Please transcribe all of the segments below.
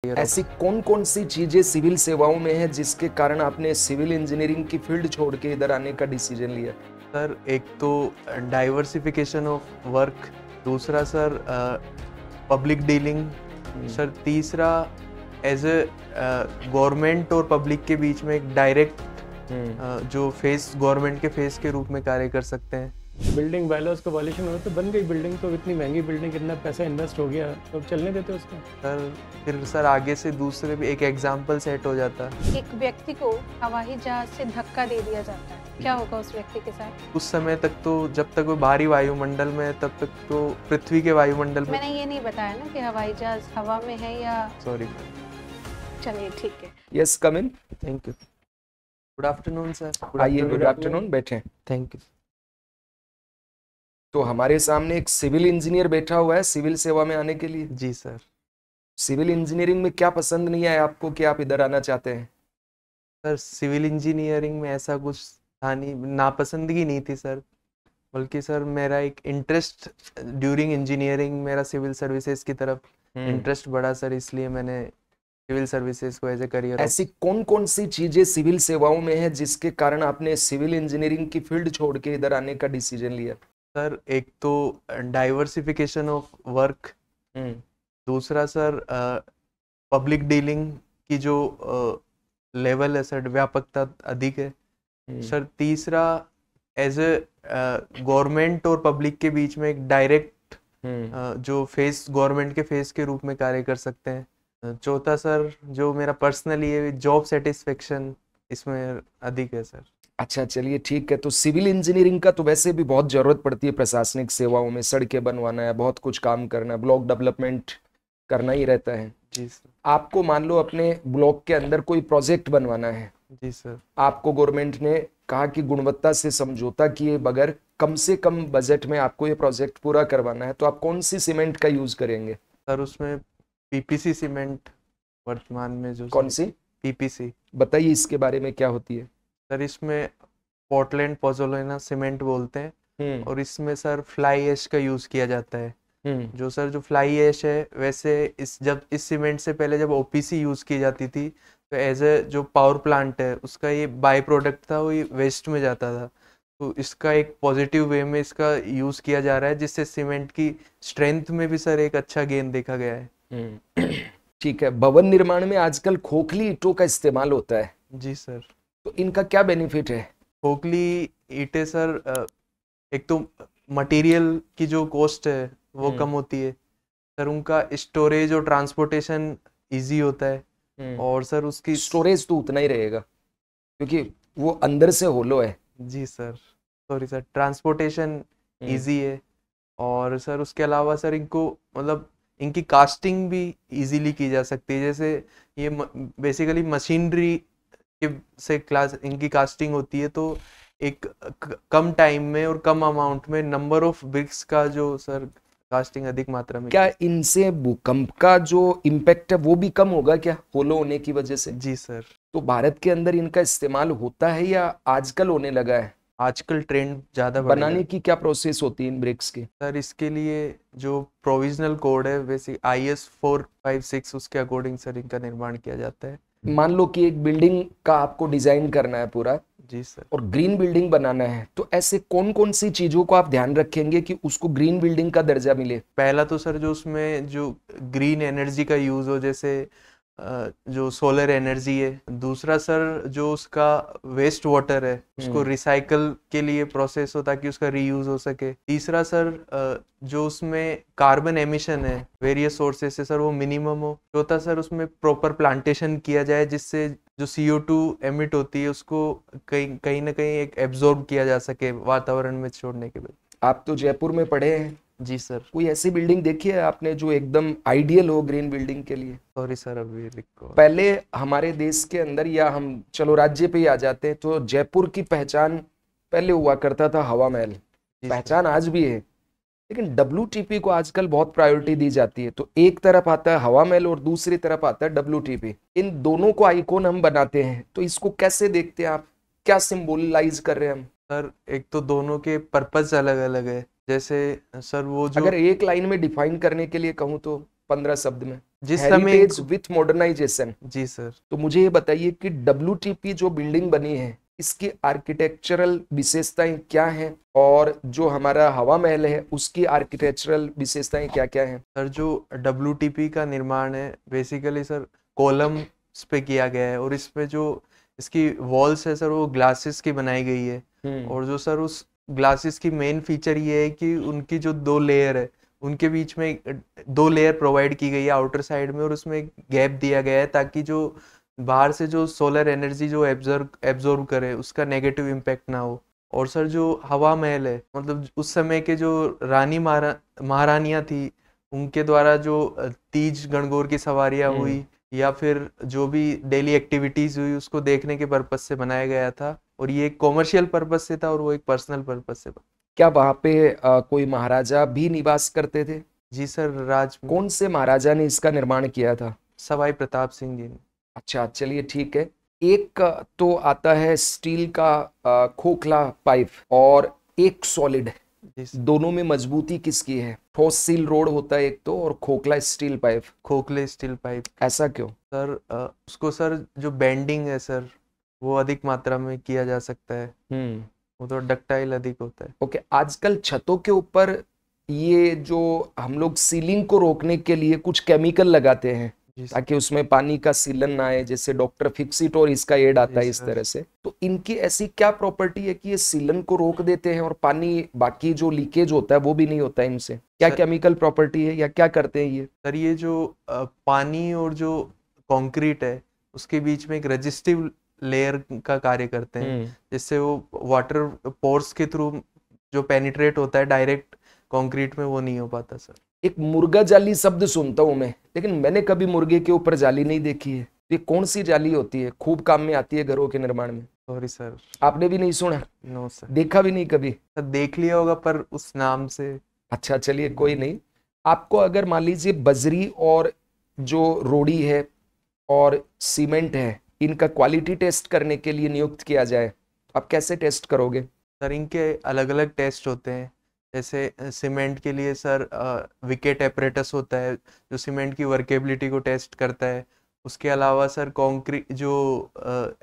ऐसी कौन कौन सी चीजें सिविल सेवाओं में है जिसके कारण आपने सिविल इंजीनियरिंग की फील्ड छोड़ के इधर आने का डिसीजन लिया? सर एक तो डाइवर्सिफिकेशन ऑफ वर्क, दूसरा सर पब्लिक डीलिंग, सर तीसरा एज ए गवर्नमेंट और पब्लिक के बीच में एक डायरेक्ट जो फेस गवर्नमेंट के फेस के रूप में कार्य कर सकते हैं। बिल्डिंग बायलॉज का वॉल्यूशन हुआ तो बन गई बिल्डिंग, तो इतनी महंगी बिल्डिंग, इतना पैसा इन्वेस्ट हो गया, तो अब चलने देते उसको। सर फिर सर आगे से दूसरे भी एक एग्जांपल सेट हो जाता है। एक व्यक्ति को हवाई जहाज से धक्का दे दिया जाता है, क्या होगा उस व्यक्ति के साथ? उस समय तक तो जब तक वो बाहरी वायुमंडल में है तब तक तो पृथ्वी के वायुमंडल में। मैंने ये नहीं बताया ना कि हवाई जहाज हवा में है या। सॉरी। चलिए ठीक है। Yes, come in. Thank you. Good afternoon sir. आइए, गुड आफ्टरनून, बैठें। Thank you. तो हमारे सामने एक सिविल इंजीनियर बैठा हुआ है सिविल सेवा में आने के लिए। जी सर। सिविल इंजीनियरिंग में क्या पसंद नहीं आया आपको कि आप इधर आना चाहते हैं? सर सिविल इंजीनियरिंग में ऐसा कुछ था नहीं, नापसंदगी नहीं थी सर, बल्कि सर मेरा एक इंटरेस्ट ड्यूरिंग इंजीनियरिंग, मेरा सिविल सर्विसेज की तरफ इंटरेस्ट बढ़ा सर, इसलिए मैंने सिविल सर्विसेज को एज ए करियर। ऐसी कौन कौन सी चीजें सिविल सेवाओं में है जिसके कारण आपने सिविल इंजीनियरिंग की फील्ड छोड़ के इधर आने का डिसीजन लिया? सर एक तो डाइवर्सिफिकेशन ऑफ वर्क, दूसरा सर पब्लिक डीलिंग की जो लेवल है सर, व्यापकता अधिक है। सर तीसरा एज ए गवर्नमेंट और पब्लिक के बीच में एक डायरेक्ट जो फेस गवर्नमेंट के फेस के रूप में कार्य कर सकते हैं। चौथा सर जो मेरा पर्सनली है, जॉब सेटिस्फेक्शन इसमें अधिक है सर। अच्छा, चलिए ठीक है। तो सिविल इंजीनियरिंग का तो वैसे भी बहुत जरूरत पड़ती है प्रशासनिक सेवाओं में, सड़कें बनवाना है, बहुत कुछ काम करना है, ब्लॉक डेवलपमेंट करना ही रहता है। जी सर। आपको मान लो अपने ब्लॉक के अंदर कोई प्रोजेक्ट बनवाना है। जी सर। आपको गवर्नमेंट ने कहा कि गुणवत्ता से समझौता किए बगैर कम से कम बजट में आपको ये प्रोजेक्ट पूरा करवाना है, तो आप कौन सी सीमेंट का यूज करेंगे? सर उसमें पीपीसी सीमेंट वर्तमान में जो। कौन सी? पीपीसी। बताइए इसके बारे में क्या होती है। सर इसमें पोर्टलैंड पोज़ोलाना सीमेंट बोलते हैं, और इसमें सर फ्लाई ऐश का यूज किया जाता है। जो सर जो फ्लाई ऐश है, वैसे जब इस सीमेंट से पहले जब ओपीसी यूज की जाती थी तो एज ए जो पावर प्लांट है उसका ये बाय प्रोडक्ट था, वो ये वेस्ट में जाता था। तो इसका एक पॉजिटिव वे में इसका यूज किया जा रहा है, जिससे सीमेंट की स्ट्रेंथ में भी सर एक अच्छा गेन देखा गया है। ठीक है। भवन निर्माण में आजकल खोखली ईंटों का इस्तेमाल होता है। जी सर। तो इनका क्या बेनिफिट है? खोखली ईंटें सर एक तो मटेरियल की जो कॉस्ट है वो कम होती है सर, उनका स्टोरेज और ट्रांसपोर्टेशन इजी होता है, और सर उसकी स्टोरेज तो उतना ही रहेगा क्योंकि वो अंदर से होलो है। जी sir. Sorry sir, transportation easy है, और सर उसके अलावा सर इनको मतलब इनकी कास्टिंग भी इजीली की जा सकती है। जैसे ये बेसिकली मशीनरी के से क्लास इनकी कास्टिंग होती है, तो एक कम टाइम में और कम अमाउंट में नंबर ऑफ ब्रिक्स का जो सर कास्टिंग अधिक मात्रा में। क्या इनसे भूकंप का जो इम्पैक्ट है वो भी कम होगा क्या, होलो होने की वजह से? जी सर। तो भारत के अंदर इनका इस्तेमाल होता है या आजकल होने लगा है? आजकल ट्रेंड ज्यादा बनाने की क्या प्रोसेस होती है इन ब्रिक्स की? सर इसके लिए जो प्रोविजनल कोड है, वैसे IS 456, उसके अकॉर्डिंग सर इनका निर्माण किया जाता है। मान लो कि एक बिल्डिंग का आपको डिजाइन करना है पूरा। जी सर। और ग्रीन बिल्डिंग बनाना है, तो ऐसे कौन कौन सी चीजों को आप ध्यान रखेंगे कि उसको ग्रीन बिल्डिंग का दर्जा मिले? पहला तो सर जो उसमें जो ग्रीन एनर्जी का यूज हो, जैसे जो सोलर एनर्जी है। दूसरा सर जो उसका वेस्ट वाटर है उसको रिसाइकल के लिए प्रोसेस हो ताकि उसका रीयूज हो सके। तीसरा सर जो उसमें कार्बन एमिशन है वेरियस सोर्सेस से सर वो मिनिमम हो। चौथा सर उसमें प्रॉपर प्लांटेशन किया जाए, जिससे जो CO2 एमिट होती है उसको कहीं ना कहीं एक एब्जॉर्ब किया जा सके वातावरण में छोड़ने के बाद। आप तो जयपुर में पढ़े हैं। जी सर। कोई ऐसी बिल्डिंग देखी है आपने जो एकदम आइडियल हो ग्रीन बिल्डिंग के लिए? सॉरी सर, अभी रिकॉल। पहले हमारे देश के अंदर, या हम चलो राज्य पे ही आ जाते हैं, तो जयपुर की पहचान पहले हुआ करता था हवा महल। पहचान आज भी है, लेकिन WTP को आजकल बहुत प्रायोरिटी दी जाती है। तो एक तरफ आता है हवा महल और दूसरी तरफ आता है WTP। इन दोनों को आइकॉन हम बनाते हैं, तो इसको कैसे देखते हैं आप? क्या सिंबलाइज कर रहे हैं हम? सर एक तो दोनों के पर्पस अलग अलग है। जैसे सर वो जो अगर एक लाइन में डिफाइन करने के लिए कहूँ तो 15 शब्द में। जिस समय हेरिटेज विथ मॉडर्नाइजेशन। जी सर। तो मुझे ये बताइए कि WTP जो बिल्डिंग बनी है इसकी आर्किटेक्चरल विशेषताएं क्या हैं और जो हमारा हवा महल है उसकी आर्किटेक्चरल विशेषताएं क्या क्या हैं? सर जो WTP का निर्माण है बेसिकली सर कॉलम्स पे किया गया है, और इसमें जो इसकी वॉल्स है सर वो ग्लासेस की बनाई गई है। और जो सर उस ग्लासेस की मेन फीचर ये है कि उनकी जो 2 लेयर है उनके बीच में 2 लेयर प्रोवाइड की गई है आउटर साइड में, और उसमें गैप दिया गया है ताकि जो बाहर से जो सोलर एनर्जी जो एब्जॉर्ब करे उसका नेगेटिव इम्पैक्ट ना हो। और सर जो हवा महल है मतलब उस समय के जो रानी महारानियां थी उनके द्वारा जो तीज गणगौर की सवारियां हुई या फिर जो भी डेली एक्टिविटीज हुई उसको देखने के पर्पस से बनाया गया था, और ये एक कॉमर्शियल पर्पस से था और वो एक पर्सनल पर्पस से। क्या वहां पे कोई महाराजा भी निवास करते थे? जी सर। कौन से महाराजा ने इसका निर्माण किया था? सवाई प्रताप सिंह जी ने। अच्छा, चलिए ठीक है। एक तो आता है स्टील का खोखला पाइप और एक सॉलिड, दोनों में मजबूती किसकी है? ठोस सील रोड होता है एक तो, और खोखला स्टील पाइप। खोखले स्टील पाइप। ऐसा क्यों? सर उसको सर जो बेंडिंग है सर वो अधिक मात्रा में किया जा सकता है, वो तो डक्टाइल अधिक होता है। ओके। आजकल छतों के ऊपर ये जो हम लोग सीलिंग को रोकने के लिए कुछ केमिकल लगाते हैं ताकि उसमें पानी का सीलन ना आए, जैसे डॉक्टर फिक्सिट और इसका एड आता है इस तरह से। तो इनकी ऐसी क्या प्रॉपर्टी है कि ये सीलन को रोक देते हैं और पानी बाकी जो लीकेज होता है वो भी नहीं होता है इनसे? क्या केमिकल प्रॉपर्टी है या क्या करते हैं ये? सर ये जो पानी और जो कंक्रीट है उसके बीच में एक रेजिस्टिव लेयर का कार्य करते हैं, जिससे वो वाटर पोर्स के थ्रू जो पेनिट्रेट होता है डायरेक्ट कंक्रीट में वो नहीं हो पाता सर। एक मुर्गा जाली शब्द सुनता हूं मैं, लेकिन मैंने कभी मुर्गे के ऊपर जाली नहीं देखी है। ये कौन सी जाली होती है? खूब काम में आती है घरों के निर्माण में। Sorry sir. आपने भी नहीं सुना? No sir. देखा भी नहीं कभी? सर देख लिया होगा पर उस नाम से। अच्छा चलिए कोई नहीं। आपको अगर मान लीजिए बजरी और जो रोड़ी है और सीमेंट है इनका क्वालिटी टेस्ट करने के लिए नियुक्त किया जाए, आप कैसे टेस्ट करोगे? सर इनके अलग अलग टेस्ट होते हैं। जैसे सीमेंट के लिए सर विकेट एपरेटस होता है जो सीमेंट की वर्केबिलिटी को टेस्ट करता है। उसके अलावा सर कंक्रीट जो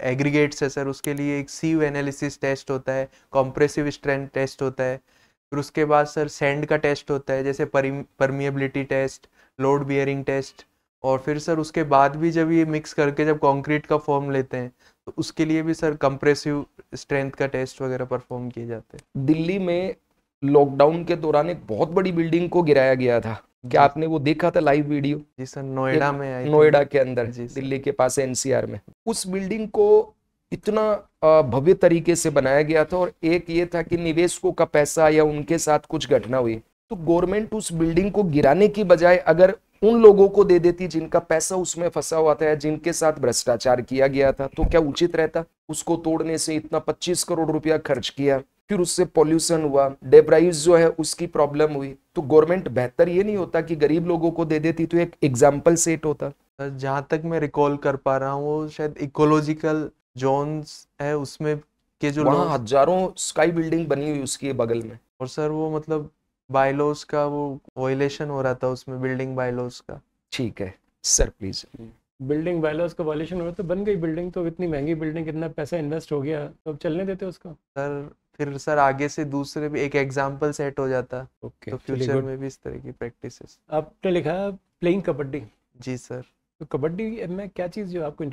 एग्रीगेट्स है सर उसके लिए एक सीव एनालिसिस टेस्ट होता है, कॉम्प्रेसिव स्ट्रेंथ टेस्ट होता है। फिर उसके बाद सर सैंड का टेस्ट होता है जैसे permeability test, load bearing test. और फिर सर उसके बाद भी जब ये मिक्स करके जब कंक्रीट का फॉर्म लेते हैं तो उसके लिए भी सर कंप्रेसिव स्ट्रेंथ का टेस्ट वगैरह परफॉर्म किए जाते हैं। दिल्ली में लॉकडाउन के दौरान एक बहुत बड़ी बिल्डिंग को गिराया गया था, क्या आपने वो देखा था लाइव वीडियो? जी सर। नोएडा में आई थी। नोएडा के अंदर, जी दिल्ली के पास NCR में। उस बिल्डिंग को इतना भव्य तरीके से बनाया गया था और एक ये था कि निवेशकों का पैसा या उनके साथ कुछ घटना हुई तो गवर्नमेंट उस बिल्डिंग को गिराने की बजाय अगर उन लोगों को दे देती जिनका पैसा उसमें फंसा हुआ था या जिनके साथ भ्रष्टाचार किया गया था, तो क्या उचित रहता? उसको तोड़ने से इतना 25 करोड़ रुपया खर्च किया, फिर उससे पॉल्यूशन हुआ, डेब्राइज जो है उसकी प्रॉब्लम हुई, तो गवर्नमेंट बेहतर ये नहीं होता कि गरीब लोगों को दे देती तो एक एग्जाम्पल सेट होता? जहां तक मैं रिकॉल कर पा रहा हूँ वो शायद इकोलॉजिकल जोन्स है उसमें के जो वहाँ हजारों स्काई बिल्डिंग बनी हुई उसके बगल में, और सर वो मतलब बायलॉज का वो वायलेशन हो रहा था उसमें, बिल्डिंग बायलॉज का। ठीक है सर प्लीज। बिल्डिंग बायलॉज का वायलेशन हो रहा तो बन गई बिल्डिंग, तो इतनी महंगी बिल्डिंग, इतना पैसा इन्वेस्ट हो गया तो अब चलने देते उसको सर। फिर सर आगे से दूसरे भी एक एग्जांपल सेट हो जाता ओके तो फ्यूचर में भी इस तरह की प्रैक्टिसेस। आपने लिखा प्लेइंग कबड्डी। जी सर। तो कबड्डी में क्या चीज़ जो आपको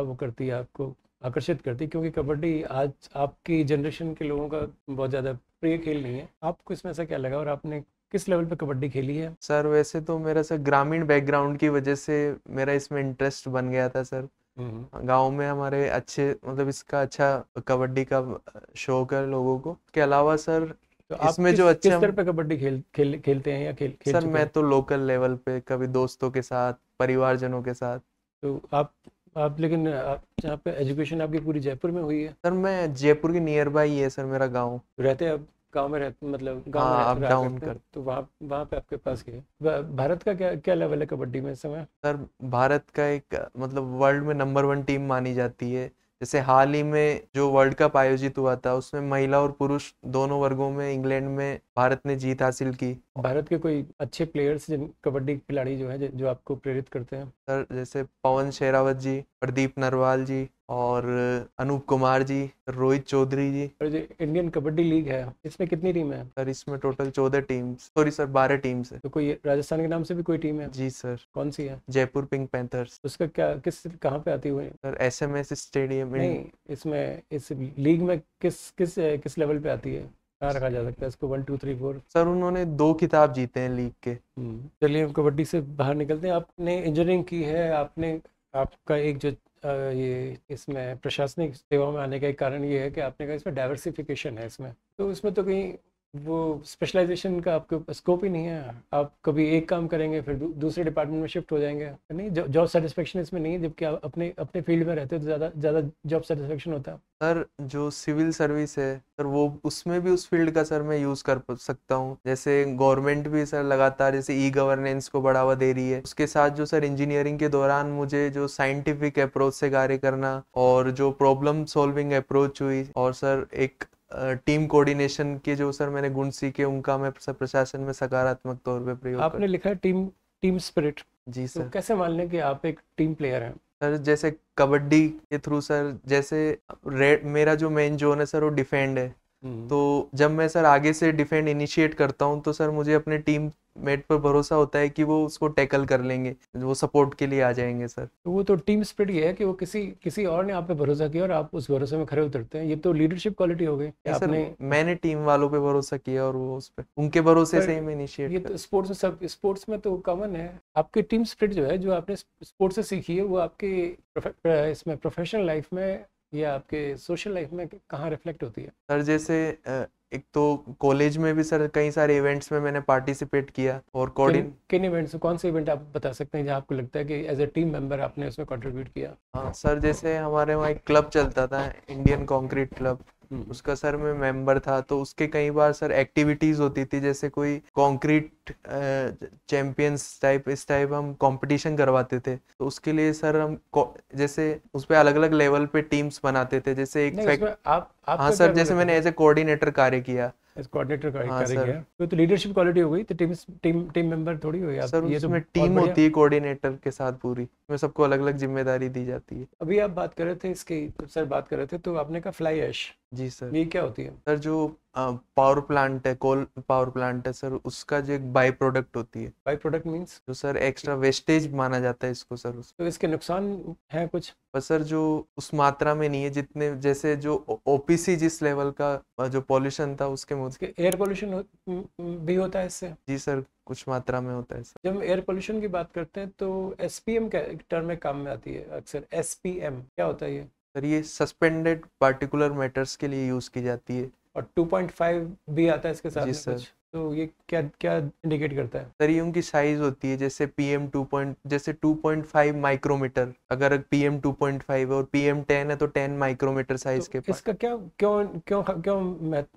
वो करती है, आपको आकर्षित करती है? क्योंकि कबड्डी आज आपकी जनरेशन के लोगों का बहुत ज़्यादा प्रिय खेल नहीं है। आपको इसमें ऐसा क्या लगा और आपने किस लेवल पे कबड्डी खेली है? सर वैसे तो मेरा सर ग्रामीण बैकग्राउंड की वजह से मेरा इसमें इंटरेस्ट बन गया था सर। गांव में हमारे अच्छे मतलब इसका अच्छा कबड्डी का शौक है लोगों को। के अलावा सर तो आप इसमें जो किस स्तर पे कबड्डी खेलते हैं या खेल सर चुके मैं हैं? तो लोकल लेवल पे, कभी दोस्तों के साथ, परिवारजनों के साथ। तो आप लेकिन आप जहाँ पे एजुकेशन आपकी पूरी जयपुर में हुई है? सर मैं जयपुर के नियर बाई है सर मेरा गांव। रहते हैं आप गांव में, रहते मतलब गांव में हाँ, अप रहा डाउन करते हैं, कर। तो वहाँ पे आपके पास क्या भारत का क्या लेवल है कबड्डी में इस समय? सर भारत का एक मतलब वर्ल्ड में नंबर 1 टीम मानी जाती है जैसे हाल ही में जो वर्ल्ड कप आयोजित हुआ था उसमें महिला और पुरुष दोनों वर्गों में इंग्लैंड में भारत ने जीत हासिल की। भारत के कोई अच्छे प्लेयर्स जिन कबड्डी खिलाड़ी जो हैं जो आपको प्रेरित करते हैं? सर जैसे पवन शेरावत जी, प्रदीप नरवाल जी और अनूप कुमार जी, रोहित चौधरी जी। और जो इंडियन कबड्डी लीग है इसमें कितनी टीम है? सर इसमें total 14 teams, sorry sir 12 teams है। तो कोई राजस्थान के नाम से भी कोई टीम है? जी सर, कौन सी है? Jaipur pink panthers. उसका क्या कहाँ पे आती हुई? Sir SMS stadium. नहीं, इसमें इस लीग में किस लेवल पे आती है? कहाँ रखा जा सकता है इसको? 1 2 3 4? सर उन्होंने 2 खिताब जीते हैं लीग के। चलिए हम कबड्डी से बाहर निकलते हैं। आपने इंजीनियरिंग की है, आपका एक जो ये इसमें प्रशासनिक सेवा में आने का एक कारण ये है कि आपने कहा इसमें डाइवर्सिफिकेशन है इसमें, तो इसमें तो कहीं वो स्पेशलाइजेशन का आपके स्कोप ही नहीं है। आप कभी एक काम करेंगे फिर दूसरे डिपार्टमेंट में शिफ्ट हो जाएंगे, नहीं जॉब सेटिस्फेक्शन इसमें नहीं है, जबकि आप अपने फील्ड में रहते हो तो ज़्यादा जॉब सेटिस्फेक्शन होता है। सर जो सिविल सर्विस है सर वो उसमें भी उस फील्ड का सर मैं यूज़ कर सकता हूँ। जैसे गवर्नमेंट भी सर लगातार जैसे ई गवर्नेंस को बढ़ावा दे रही है, उसके साथ जो सर इंजीनियरिंग के दौरान मुझे जो साइंटिफिक अप्रोच से कार्य करना और जो प्रॉब्लम सॉल्विंग अप्रोच हुई और सर एक टीम कोऑर्डिनेशन के जो सर मैंने गुण सीखे उनका मैं सर प्रशासन में सकारात्मक तौर पे प्रयोग आपने लिखा है टीम स्पिरिट। जी तो सर। कैसे मान लें कि आप एक टीम प्लेयर हैं? सर जैसे कबड्डी के थ्रू सर जैसे मेरा जो मेन जोन है सर वो डिफेंड है, तो जब मैं सर आगे से डिफेंड इनिशिएट करता हूँ तो सर मुझे अपने टीम मेट पर भरोसा होता है कि वो उसको टैकल कर लेंगे, वो सपोर्ट के लिए आ जाएंगे सर। तो वो तो टीम स्पिरिट ये है कि वो किसी और ने आप पे भरोसा किया और आप उस भरोसे में खरे उतरते हैं। ये तो लीडरशिप क्वालिटी हो गई। सर मैंने टीम वालों पे भरोसा किया और वो उस पे उनके भरोसे से ही मैं इनिशिएट। ये तो स्पोर्ट्स में तो कॉमन है। आपकी टीम स्पिरिट जो है जो आपने स्पोर्ट्स से सीखी है वो आपके इसमें प्रोफेशनल लाइफ में या आपके सोशल लाइफ में कहाँ रिफ्लेक्ट होती है? सर जैसे एक तो कॉलेज में भी सर कई सारे इवेंट्स में मैंने पार्टिसिपेट किया और किन इवेंट्स, कौन से इवेंट आप बता सकते हैं जहाँ आपको लगता है कि एज ए टीम मेंबर आपने उसमें कंट्रीब्यूट किया? हाँ सर जैसे हमारे वहाँ एक क्लब चलता था इंडियन कंक्रीट क्लब, उसका सर मैं मेंबर था, तो उसके कई बार सर एक्टिविटीज होती थी जैसे कोई कंक्रीट चैंपियंस टाइप इस टाइप हम कंपटीशन करवाते थे, तो उसके लिए सर हम जैसे उस पे अलग अलग लेवल पे टीम्स बनाते थे। जैसे एक हाँ सर जैसे मैंने एज ए कोऑर्डिनेटर कार्य किया। कोऑर्डिनेटर का कार्य किया तो लीडरशिप क्वालिटी हो गई, तो टीम मेंबर थोड़ी हुई आप। सर ये उसमें टीम होती है कोऑर्डिनेटर के साथ पूरी, उसमें सबको अलग अलग जिम्मेदारी दी जाती है। अभी आप बात कर रहे थे इसकी, सर बात कर रहे थे तो आपने कहा फ्लाई ऐश। जी सर। ये क्या होती है? सर जो पावर प्लांट है, कोल पावर प्लांट है सर, उसका जो एक बाई प्रोडक्ट होती है। By product means? जो सर एक्स्ट्रा वेस्टेज माना जाता है इसको सर। तो इसके नुकसान है कुछ? पर सर जो उस मात्रा में नहीं है जितने, जैसे जो ओपीसी जिस लेवल का जो पॉल्यूशन था उसके एयर पॉल्यूशन भी होता है इससे? जी सर कुछ मात्रा में होता है सर। जब हम एयर पोल्यूशन की बात करते हैं तो एसपीएम टर्म में काम में आती है अक्सर। एसपीएम क्या होता है ये? सर ये सस्पेंडेड पार्टिकुलर मैटर्स के लिए यूज की जाती है। और 2.5 भी आता है इसके साथ जी में सर। कुछ, तो ये क्या इंडिकेट करता है? सर ये उनकी साइज होती है, जैसे जैसे 2.5 माइक्रोमीटर, अगर PM 2.5 है और PM 10 है तो 10 माइक्रोमीटर साइज तो के पास। इसका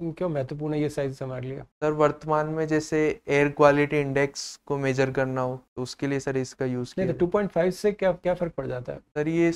क्यों महत्वपूर्ण है ये साइज हमारे लिए? सर वर्तमान में जैसे एयर क्वालिटी इंडेक्स को मेजर करना हो तो उसके लिए सर इसका यूज किया। नहीं तो 2.5 से क्या फर्क पड़ जाता है? सर ये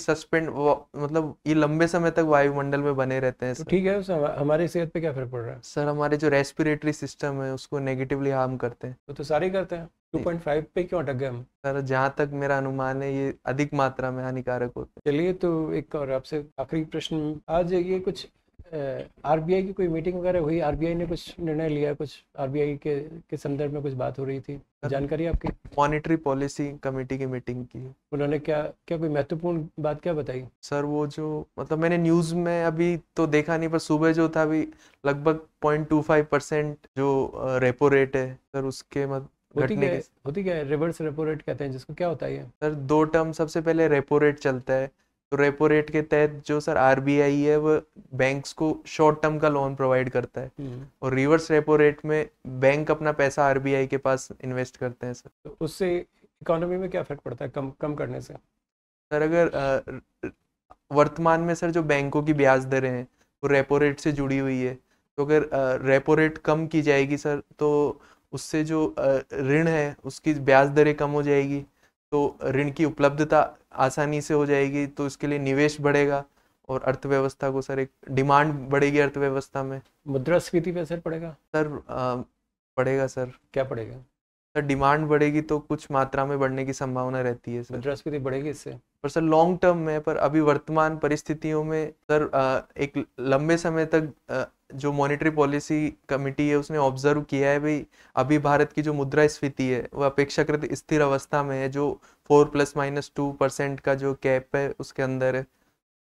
मतलब ये लंबे समय तक वायुमंडल में बने रहते हैं तो सर। ठीक है, उससे हमारी सेहत पे क्या फर्क पड़ रहा है? सर हमारे जो रेस्पिरेटरी सिस्टम है उसको नेगेटिवली हार्म करते हैं। तो सारे करते हैं। 2.5 पे क्यों अटक गए हम? सर जहाँ तक मेरा अनुमान है ये अधिक मात्रा में हानिकारक होते हैं। चलिए तो एक और आपसे आखिरी प्रश्न। आज ये कुछ आरबीआई की कोई मीटिंग वगैरह हुई? आरबीआई ने कुछ निर्णय लिया, कुछ आरबीआई के संदर्भ में कुछ बात हो रही थी, जानकारी आपकी? मॉनेटरी पॉलिसी कमेटी की मीटिंग की। उन्होंने क्या कोई महत्वपूर्ण बात क्या बताई? सर वो जो मतलब मैंने न्यूज में अभी तो देखा नहीं, पर सुबह जो था अभी लगभग 0.25% जो रेपो रेट है सर उसके होती क्या है? रिवर्स रेपो रेट कहते हैं जिसको, क्या होता है ये? सर 2 टर्म, सबसे पहले रेपो रेट चलता है, तो रेपो रेट के तहत जो सर आरबीआई है वो बैंक्स को शॉर्ट टर्म का लोन प्रोवाइड करता है, और रिवर्स रेपो रेट में बैंक अपना पैसा आरबीआई के पास इन्वेस्ट करते हैं सर। तो उससे इकोनॉमी में क्या फर्क पड़ता है कम करने से? सर अगर वर्तमान में सर जो बैंकों की ब्याज दरें हैं वो रेपो रेट से जुड़ी हुई है, तो अगर रेपो रेट कम की जाएगी सर तो उससे जो ऋण है उसकी ब्याज दरें कम हो जाएगी, तो ऋण की उपलब्धता आसानी से हो जाएगी, तो इसके लिए निवेश बढ़ेगा और अर्थव्यवस्था को सर एक डिमांड बढ़ेगी अर्थव्यवस्था में। मुद्रास्फीति पे असर पड़ेगा? सर पड़ेगा सर। क्या पड़ेगा? सर डिमांड बढ़ेगी तो कुछ मात्रा में बढ़ने की संभावना रहती है सर। मुद्रास्फीति बढ़ेगी इससे? पर सर लॉन्ग टर्म में, पर अभी वर्तमान परिस्थितियों में सर एक लंबे समय तक जो मॉनेटरी पॉलिसी कमेटी है उसने ऑब्जर्व किया है भाई अभी भारत की जो मुद्रास्फीति है वो अपेक्षाकृत स्थिर अवस्था में है, जो 4+-2% का जो कैप है उसके अंदर है,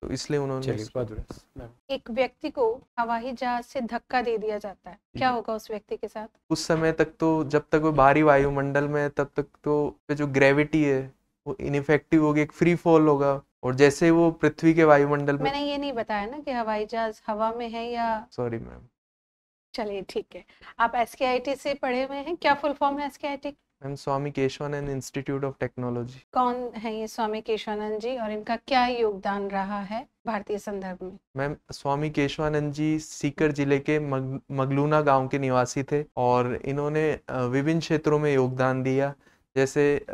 तो इसलिए उन्होंने चलिए बहुत बढ़िया। एक व्यक्ति को हवाई जहाज से धक्का दे दिया जाता है, क्या होगा उस व्यक्ति के साथ? उस समय तक तो जब तक वो बाहरी वायुमंडल में है तब तक तो पे जो ग्रेविटी है वो इनइफेक्टिव होगी, एक फ्री फॉल होगा, और जैसे वो पृथ्वी के वायुमंडल में। मैंने ये नहीं बताया ना कि हवाई जहाज हवा में है या। Sorry ma'am. चलिए ठीक है। आप एसकेआईटी से पढ़े हुए हैं, क्या फुल फॉर्म है SKIT? Ma'am Swami Keshvanand institute of technology. कौन है ये स्वामी केशवानंद जी और इनका क्या योगदान रहा है भारतीय संदर्भ में? मैम स्वामी केशवानंद जी सीकर जिले के मगलूना गांव के निवासी थे और इन्होंने विभिन्न क्षेत्रों में योगदान दिया, जैसे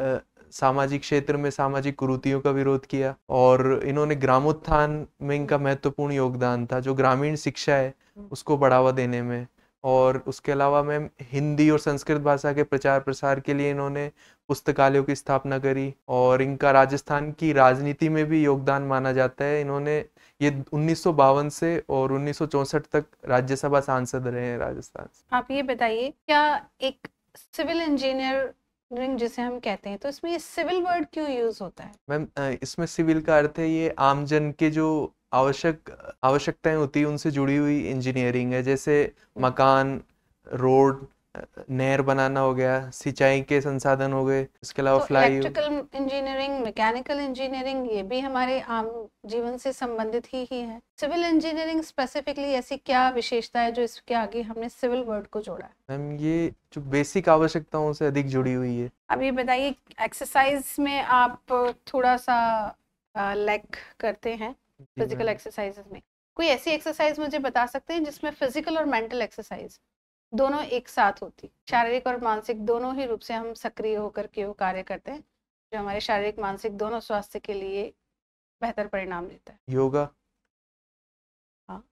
सामाजिक क्षेत्र में सामाजिक कुरीतियों का विरोध किया, और इन्होंने ग्रामोत्थान में इनका महत्वपूर्ण योगदान था, जो ग्रामीण शिक्षा है उसको बढ़ावा देने में। और उसके अलावा मैम हिंदी और संस्कृत भाषा के प्रचार प्रसार के लिए इन्होंने पुस्तकालयों की स्थापना करी, और इनका राजस्थान की राजनीति में भी योगदान माना जाता है। इन्होंने ये 1952 से और 1964 तक राज्यसभा सांसद रहे हैं राजस्थान से। आप ये बताइए, क्या एक सिविल इंजीनियरिंग जिसे हम कहते हैं, तो इसमें ये सिविल वर्ड क्यों यूज होता है? मैम इसमें सिविल का अर्थ है ये आमजन के जो आवश्यकताएं होती है उनसे जुड़ी हुई इंजीनियरिंग है, जैसे मकान, रोड, नहर बनाना हो गया, सिंचाई के संसाधन हो गए, इसके अलावा तो इलेक्ट्रिकल इंजीनियरिंग, मैकेनिकल इंजीनियरिंग, ये भी हमारे आम जीवन से संबंधित ही है। सिविल इंजीनियरिंग स्पेसिफिकली ऐसी क्या विशेषता है जो इसके आगे हमने सिविल वर्ड को जोड़ा है? मैम ये जो बेसिक आवश्यकताओं से अधिक जुड़ी हुई है। अब ये बताइए, एक्सरसाइज में आप थोड़ा सा लैक करते हैं फिजिकल एक्सरसाइजेस में, कोई ऐसी एक्सरसाइज मुझे बता सकते हैं जिसमें फिजिकल और मेंटल एक्सरसाइज दोनों एक साथ होती, शारीरिक और मानसिक दोनों ही रूप से हम सक्रिय होकर के वो कार्य करते हैं, जो हमारे शारीरिक मानसिक दोनों स्वास्थ्य के लिए बेहतर परिणाम देता है? योगा। हाँ,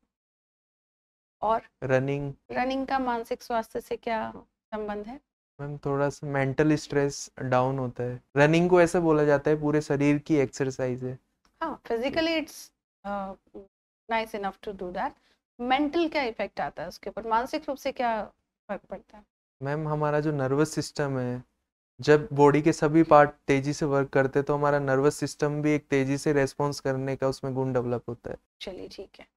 और रनिंग का मानसिक स्वास्थ्य से क्या संबंध है? मैम थोड़ा सा मेंटल स्ट्रेस डाउन होता है। रनिंग को ऐसा बोला जाता है पूरे शरीर की एक्सरसाइज है। हाँ, physically it's nice enough to do that. Mental क्या इफेक्ट आता है उसके ऊपर, मानसिक रूप से क्या फर्क पड़ता है? मैम हमारा जो नर्वस सिस्टम है, जब बॉडी के सभी पार्ट तेजी से वर्क करते हैं तो हमारा नर्वस सिस्टम भी एक तेजी से रेस्पॉन्स करने का उसमें गुण डेवलप होता है। चलिए ठीक है।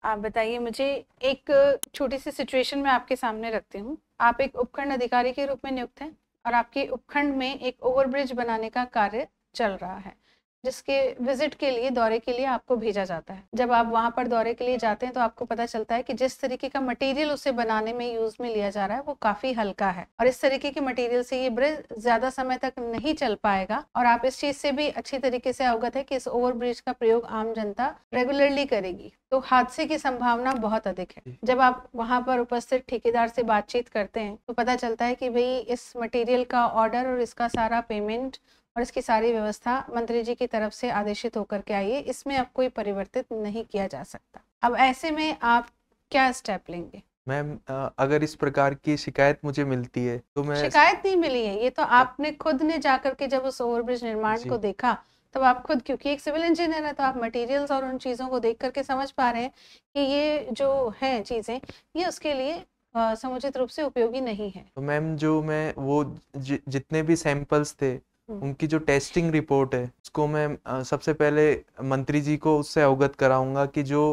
आप बताइए मुझे, एक छोटी सी सिचुएशन में आपके सामने रखती हूँ। आप एक उपखंड अधिकारी के रूप में नियुक्त हैं और आपके उपखंड में एक ओवरब्रिज बनाने का कार्य चल रहा है, जिसके विजिट के लिए, दौरे के लिए आपको भेजा जाता है। जब आप वहां पर दौरे के लिए जाते हैं तो आपको पता चलता है कि जिस तरीके का मटेरियल उसे बनाने में यूज में लिया जा रहा है वो काफी हल्का है, और इस तरीके के मटेरियल से ये ब्रिज ज्यादा समय तक नहीं चल पाएगा। और आप इस चीज से भी अच्छी तरीके से अवगत है कि इस ओवरब्रिज का प्रयोग आम जनता रेगुलरली करेगी, तो हादसे की संभावना बहुत अधिक है। जब आप वहां पर उपस्थित ठेकेदार से बातचीत करते हैं तो पता चलता है कि भाई इस मटेरियल का ऑर्डर और इसका सारा पेमेंट और इसकी सारी व्यवस्था मंत्री जी की तरफ से आदेशित होकर के आई है, इसमें अब कोई परिवर्तित नहीं किया जा सकता। अब ऐसे में आप क्या स्टेप लेंगे? मैम अगर इस प्रकार की शिकायत मुझे मिलती है तो मैं। शिकायत नहीं मिली है, ये तो आपने खुद ने जाकर के जब उस ओवरब्रिज निर्माण को देखा तब आप खुद, क्योंकि एक सिविल इंजीनियर है तो आप मटेरियल्स और उन चीज़ों को देख करके समझ पा रहे हैं कि ये जो है चीज़ें ये उसके लिए समुचित रूप से उपयोगी नहीं है। तो मैम जो मैं वो जितने भी सैंपल्स थे उनकी जो टेस्टिंग रिपोर्ट है उसको मैं सबसे पहले मंत्री जी को उससे अवगत कराऊंगा कि जो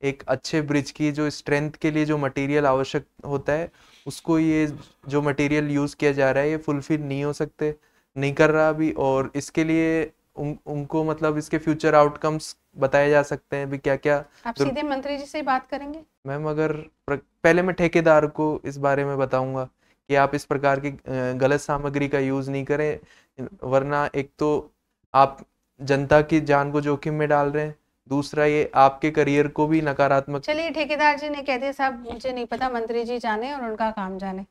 एक अच्छे ब्रिज की जो स्ट्रेंथ के लिए जो मटेरियल आवश्यक होता है उसको ये जो मटेरियल यूज किया जा रहा है ये फुलफिल नहीं कर रहा अभी, और इसके लिए उनको मतलब इसके फ्यूचर आउटकम्स बताए जा सकते हैं भी क्या क्या। आप सीधे मंत्री जी से बात करेंगे? मैम अगर पहले मैं ठेकेदार को इस बारे में बताऊंगा कि आप इस प्रकार की गलत सामग्री का यूज नहीं करें, वरना एक तो आप जनता की जान को जोखिम में डाल रहे हैं, दूसरा ये आपके करियर को भी नकारात्मक। चलिए ठेकेदार जी ने कह दिया साहब मुझे नहीं पता, मंत्री जी जाने और उनका काम जाने,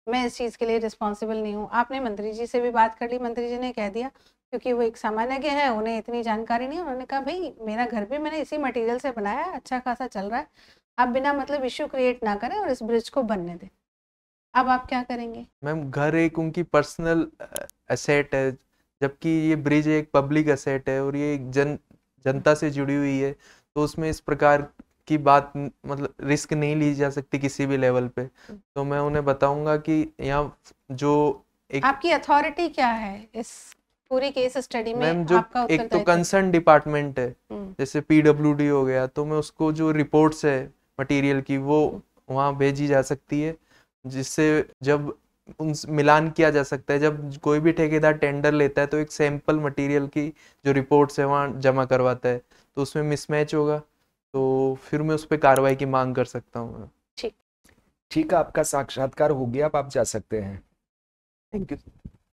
मैं इस चीज के लिए रिस्पॉन्सिबल नहीं हूँ। आपने मंत्री जी से भी बात कर ली, मंत्री जी ने कह दिया क्योंकि वो एक सामान्य है, उन्हें इतनी जानकारी नहीं। उन्होंने कहा भाई मेरा घर भी मैंने इसी मटेरियल से बनाया है, अच्छा खासा चल रहा है, आप बिना मतलब इश्यू क्रिएट ना करें और इस ब्रिज को बनने दें। अब आप क्या करेंगे? मैम घर एक उनकी पर्सनल एसेट है, जबकि ये ब्रिज एक पब्लिक एसेट है और ये एक जनता से जुड़ी हुई है, तो उसमें इस प्रकार की बात मतलब रिस्क नहीं ली जा सकती किसी भी लेवल पे। तो मैं उन्हें बताऊंगा कि यहाँ जो एक आपकी अथॉरिटी क्या है इस पूरी केस स्टडी में? मैम जो आपका एक तो उत्तरदायित्व कंसर्न डिपार्टमेंट है, हम्म, जैसे पीडब्ल्यूडी हो गया, तो मैं उसको जो रिपोर्ट्स है मटेरियल की वो वहाँ भेजी जा सकती है, जिससे जब उन मिलान किया जा सकता है। जब कोई भी ठेकेदार टेंडर लेता है तो एक सैंपल मटेरियल की जो रिपोर्ट्स है वहाँ जमा करवाता है, तो उसमें मिसमैच होगा तो फिर मैं उस पर कार्रवाई की मांग कर सकता हूँ। ठीक है, आपका साक्षात्कार हो गया, अब आप जा सकते हैं। Thank you.